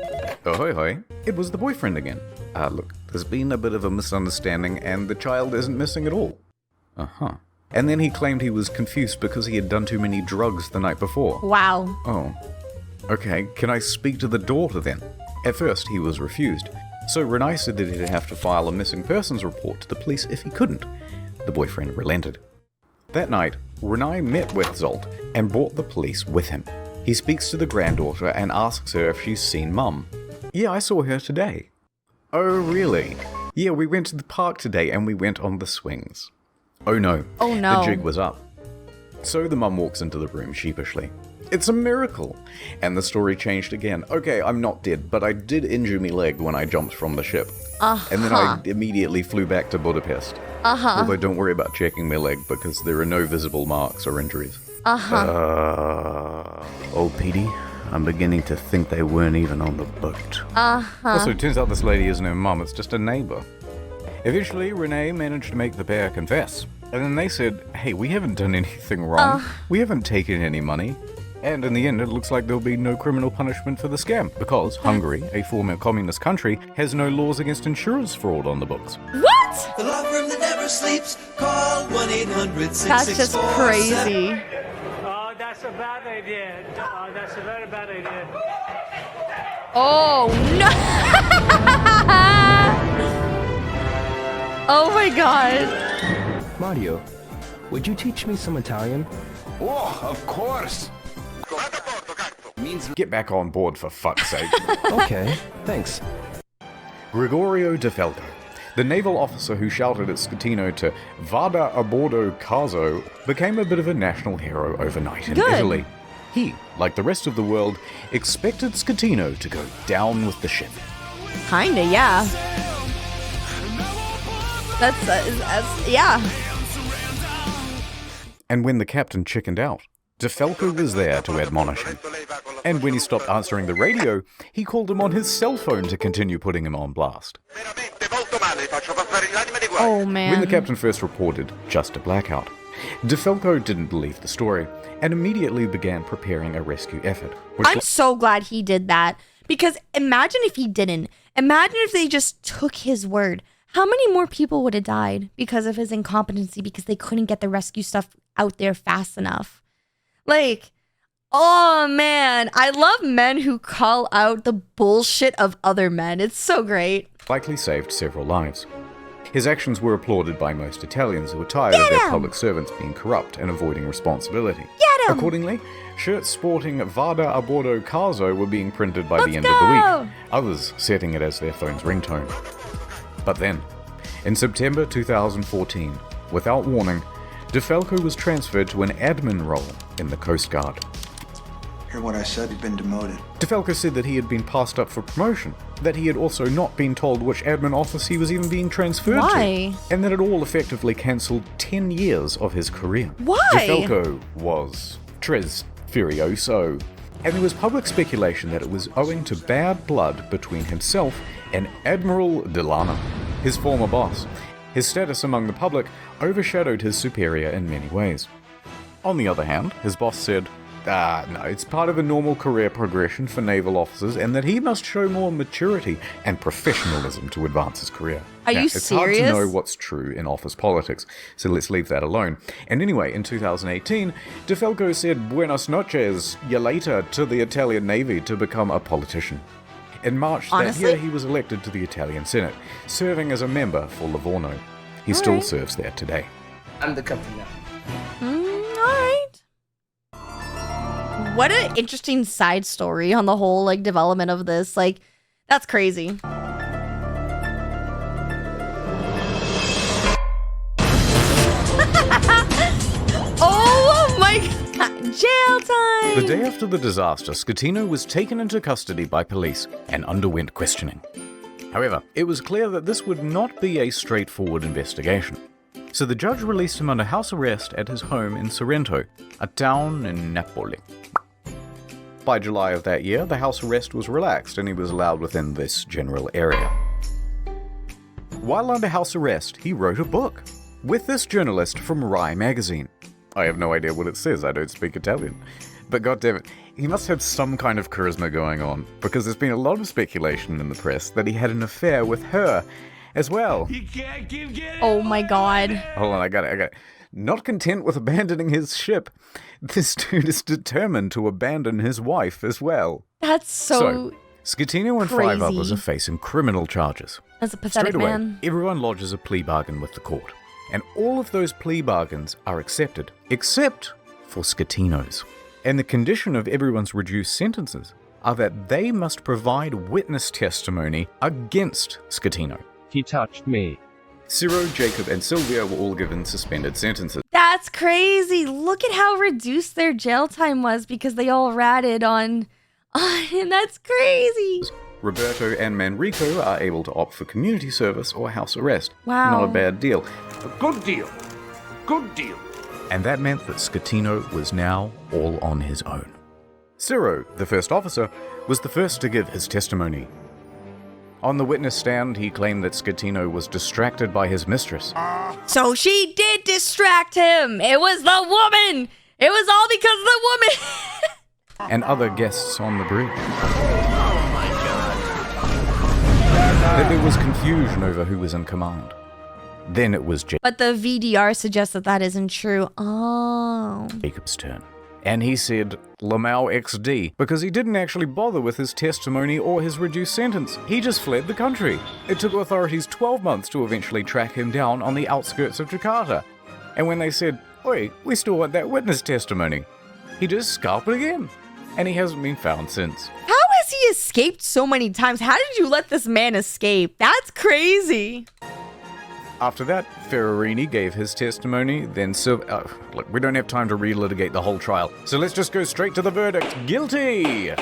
Oh, hoi hoi. It was the boyfriend again. Look, there's been a bit of a misunderstanding and the child isn't missing at all. Uh-huh. And then he claimed he was confused because he had done too many drugs the night before. Wow. Oh. Okay, can I speak to the daughter then? At first, he was refused. So Renai said that he'd have to file a missing persons report to the police if he couldn't. The boyfriend relented. That night, Renai met with Zolt and brought the police with him. He speaks to the granddaughter and asks her if she's seen Mum. Yeah, I saw her today. Oh, really? Yeah, we went to the park today and we went on the swings. Oh no. Oh no. The jig was up. So the mum walks into the room sheepishly. It's a miracle. And the story changed again. Okay, I'm not dead, but I did injure my leg when I jumped from the ship. And then I immediately flew back to Budapest. Although don't worry about checking my leg because there are no visible marks or injuries. Oh, Petey, I'm beginning to think they weren't even on the boat. Also, it turns out this lady isn't her mum, it's just a neighbor. Eventually, Renee managed to make the pair confess. And then they said, hey, we haven't done anything wrong. We haven't taken any money. And in the end, it looks like there'll be no criminal punishment for the scam, because Hungary, a former communist country, has no laws against insurance fraud on the books. What? The law firm that never sleeps, call 1-800-664. That's just crazy. Oh, that's a bad idea. Oh, that's a very bad idea. Oh, no. Oh, my God. Mario, would you teach me some Italian? Oh, of course. Get back on board for fuck's sake. Okay, thanks. Gregorio De Falco, the naval officer who shouted at Schettino to "Vada a bordo caso," became a bit of a national hero overnight in Italy. He, like the rest of the world, expected Schettino to go down with the ship. Kinda, yeah. Yeah. And when the captain chickened out, De Falco was there to admonish him. And when he stopped answering the radio, he called him on his cell phone to continue putting him on blast. Oh, man. When the captain first reported just a blackout, De Falco didn't believe the story and immediately began preparing a rescue effort. I'm so glad he did that, because imagine if he didn't. Imagine if they just took his word. How many more people would have died because of his incompetency, because they couldn't get the rescue stuff out there fast enough? Like, oh man, I love men who call out the bullshit of other men. It's so great. Likely saved several lives. His actions were applauded by most Italians who were tired of their public servants being corrupt and avoiding responsibility. Accordingly, shirts sporting "Vada a bordo caso" were being printed by the end of the week, others setting it as their phone's ringtone. But then, in September 2014, without warning, De Falco was transferred to an admin role in the Coast Guard. Hear what I said? He'd been demoted. De Falco said that he had been passed up for promotion, that he had also not been told which admin office he was even being transferred to, and that it all effectively cancelled 10 years of his career. Why? De Falco was tres furioso, and there was public speculation that it was owing to bad blood between himself and Admiral Delano, his former boss. His status among the public overshadowed his superior in many ways. On the other hand, his boss said, no, it's part of a normal career progression for naval officers, and that he must show more maturity and professionalism to advance his career. Are you it's serious? Hard to know what's true in office politics, so let's leave that alone. And anyway, in 2018, De Falco said "Buenas noches, you later" to the Italian Navy to become a politician. In March that year, he was elected to the Italian Senate, serving as a member for Livorno. He still serves there today. I'm the captain now. Alright. What an interesting side story on the whole, like, development of this. Like, that's crazy. Oh my god, jail time! The day after the disaster, Schettino was taken into custody by police and underwent questioning. However, it was clear that this would not be a straightforward investigation. So the judge released him under house arrest at his home in Sorrento, a town in Napoli. By July of that year, the house arrest was relaxed and he was allowed within this general area. While under house arrest, he wrote a book with this journalist from Rai magazine. I have no idea what it says, I don't speak Italian. But goddammit, he must have some kind of charisma going on, because there's been a lot of speculation in the press that he had an affair with her as well. Oh my god. Hold on, I got it. Not content with abandoning his ship, this dude is determined to abandon his wife as well. That's so Schettino and crazy. 5 others are facing criminal charges. As a pathetic Straight away, man. everyone lodges a plea bargain with the court. And all of those plea bargains are accepted, except for Schettino's. And the condition of everyone's reduced sentences are that they must provide witness testimony against Schettino. He touched me. Ciro, Jacob, and Sylvia were all given suspended sentences. That's crazy. Look at how reduced their jail time was because they all ratted on him. That's crazy. Roberto and Manrico are able to opt for community service or house arrest. Wow. Not a bad deal. A good deal. Good deal. And that meant that Schettino was now all on his own. Ciro, the first officer, was the first to give his testimony. On the witness stand, he claimed that Schettino was distracted by his mistress. So she did distract him. It was the woman. It was all because of the woman. And other guests on the bridge. That there was confusion over who was in command. Then it was But the VDR suggests that that isn't true. Oh. Jacob's turn. And he said Lamau XD because he didn't actually bother with his testimony or his reduced sentence. He just fled the country. It took authorities 12 months to eventually track him down on the outskirts of Jakarta. And when they said, "Oi, we still want that witness testimony," he just scalped it again. and he hasn't been found since. How has he escaped so many times? How did you let this man escape? That's crazy. After that, Ferrarini gave his testimony, then look, we don't have time to relitigate the whole trial, so let's just go straight to the verdict. Guilty!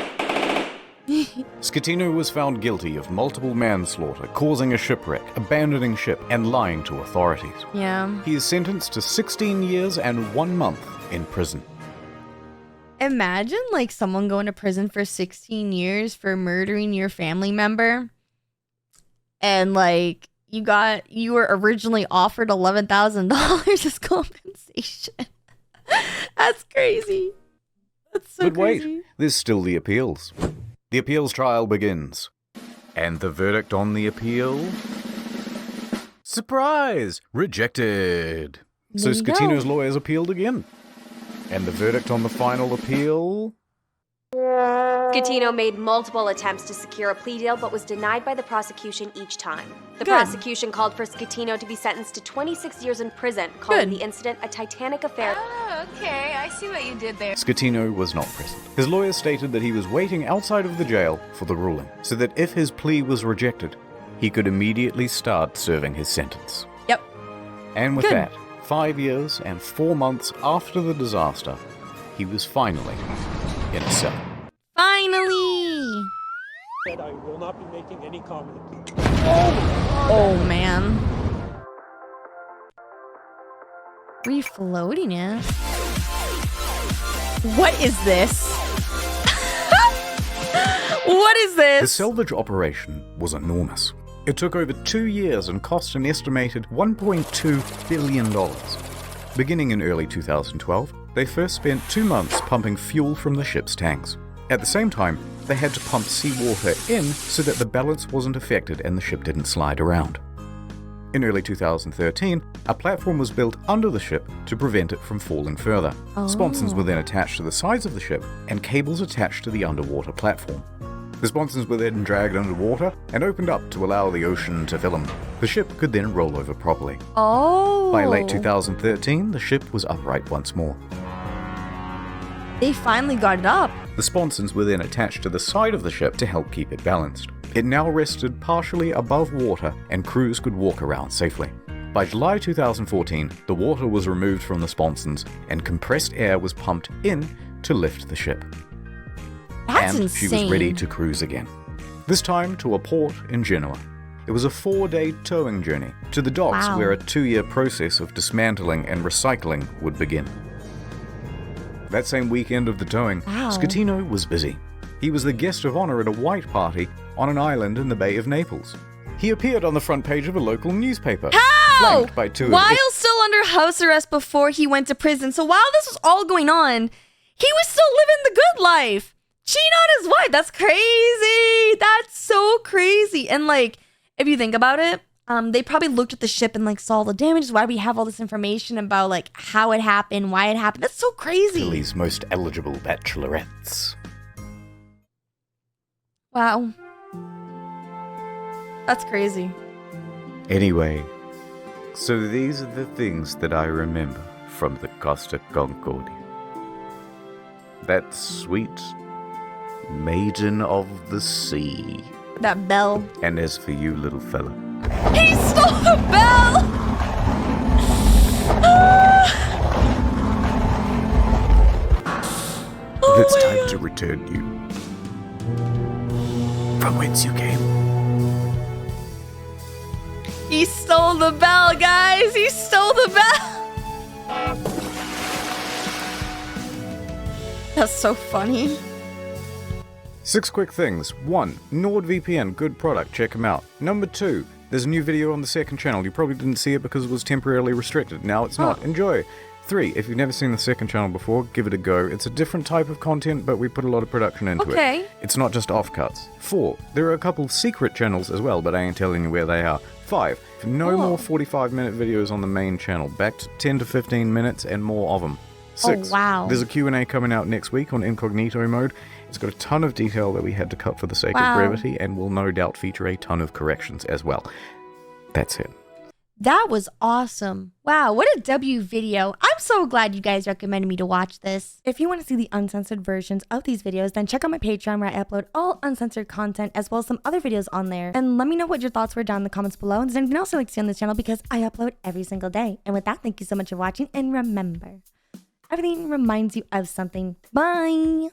Schettino was found guilty of multiple manslaughter, causing a shipwreck, abandoning ship, and lying to authorities. Yeah. He is sentenced to 16 years and 1 month in prison. Imagine, like, someone going to prison for 16 years for murdering your family member. And, like, you were originally offered $11,000 as compensation. That's crazy. That's so crazy. But wait, there's still the appeals. The appeals trial begins. And the verdict on the appeal? Surprise! Rejected. So Schettino's lawyers appealed again. And the verdict on the final appeal? Schettino made multiple attempts to secure a plea deal, but was denied by the prosecution each time. The prosecution called for Schettino to be sentenced to 26 years in prison, calling the incident a Titanic affair. Oh, okay, I see what you did there. Schettino was not present. His lawyers stated that he was waiting outside of the jail for the ruling, so that if his plea was rejected, he could immediately start serving his sentence. Yep. And with that, 5 years and 4 months after the disaster, he was finally in a cell. Finally! I will not be making any comment. Oh, man. Refloating it? What is this? What is this? The salvage operation was enormous. It took over 2 years and cost an estimated $1.2 billion. Beginning in early 2012, they first spent 2 months pumping fuel from the ship's tanks. At the same time, they had to pump seawater in so that the balance wasn't affected and the ship didn't slide around. In early 2013, a platform was built under the ship to prevent it from falling further. Sponsons were then attached to the sides of the ship and cables attached to the underwater platform. The sponsons were then dragged underwater and opened up to allow the ocean to fill them. The ship could then roll over properly. By late 2013, the ship was upright once more. They finally got it up. The sponsons were then attached to the side of the ship to help keep it balanced. It now rested partially above water and crews could walk around safely. By July 2014, the water was removed from the sponsons and compressed air was pumped in to lift the ship. That's and insane. She was ready to cruise again. This time to a port in Genoa. It was a 4-day towing journey to the docks where a 2-year process of dismantling and recycling would begin. That same weekend of the towing, Schettino was busy. He was the guest of honor at a white party on an island in the Bay of Naples. He appeared on the front page of a local newspaper. Flanked by two While still under house arrest before he went to prison. So while this was all going on, he was still living the good life. Cheating on his wife. That's crazy. That's so crazy. And like, if you think about it, they probably looked at the ship and like saw the damages. Why do we have all this information about like how it happened, why it happened? That's so crazy. Italy's most eligible bachelorettes. Wow. That's crazy. Anyway, so these are the things that I remember from the Costa Concordia. That sweet maiden of the sea. That bell. And as for you, little fella. He stole the bell! It's time to return you from whence you came. He stole the bell, guys! He stole the bell! That's so funny. 6 quick things. 1. NordVPN, good product, check them out. Number 2. There's a new video on the second channel. You probably didn't see it because it was temporarily restricted. Now it's not. Enjoy. 3. If you've never seen the second channel before, give it a go. It's a different type of content, but we put a lot of production into it. It's not just offcuts. 4. There are a couple secret channels as well, but I ain't telling you where they are. 5. No more 45-minute videos on the main channel. Back to 10 to 15 minutes and more of them. 6. There's a Q&A coming out next week on incognito mode. It's got a ton of detail that we had to cut for the sake of brevity and will no doubt feature a ton of corrections as well. That's it. That was awesome. Wow, what a W video. I'm so glad you guys recommended me to watch this. If you want to see the uncensored versions of these videos, then check out my Patreon where I upload all uncensored content as well as some other videos on there. And let me know what your thoughts were down in the comments below. And there's anything else you'd like to see on this channel because I upload every single day. And with that, thank you so much for watching. And remember, everything reminds you of something. Bye.